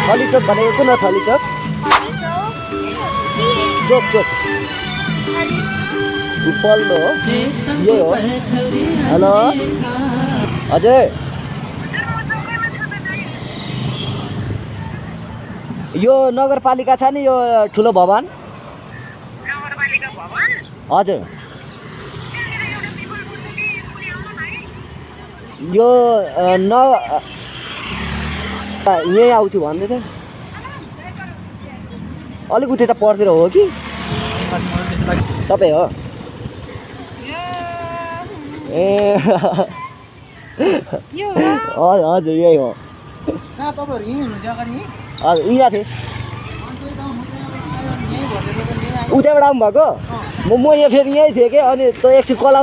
थली चोक भनेको कुन हो थली चोक चोक चोक पल्लो हो यही हो हेलो हजुर यो नगरपालिका छ नि यो ठुलो भवन हजुर यो यहीँ आउँछु भन्दै थियो अलिक उतै त पर्तिर हो कि तपाईँ हो ए हजुर यही हो हजुर यहाँ थिएँ उतैबाट आउनुभएको म यहाँ फेरि यहीँ थिएँ कि अनि त एकछिन कला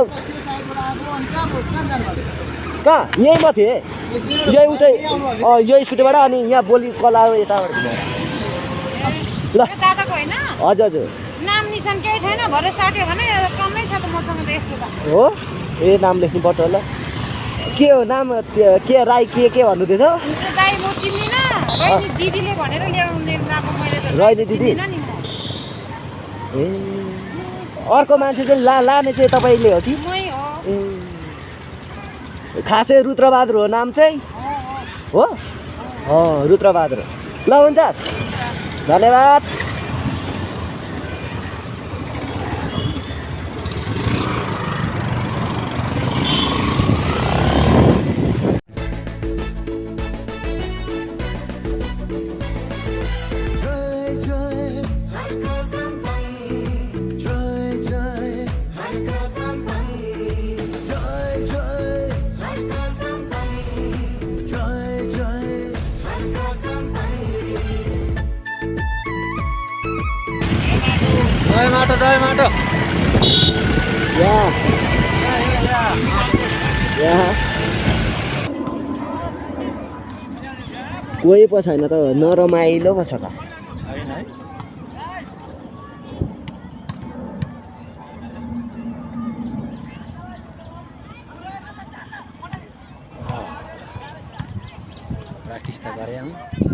कहाँ यहीँ म थिएँ यही उतै यो स्कुटीबाट अनि यहाँ बोली कला यताबाट ल हजुर हजुर नाम निशान केही छैन भरे साट्यो भने कमै छ त मसँग त यस्तो त हो ए नाम लेख्नु पर्छ होला के हो नाम के राई के भन्नुहुँदै थियो दाइ म चिन्दिनँ रैनी दिदीले भनेर ल्याउने गएको मैले त रैनी दिदी ए अर्को मान्छे चाहिँ लाने चाहिँ तपाईँले हो कि मै हो ए खासै रुद्रबहादुर हो नाम चाहिँ हो रुद्रबहादुर ल हुन्छ धन्यवाद जय माटो कोही पो छैन त नरमाइलो पो छ त प्र्याक्टिस त गरे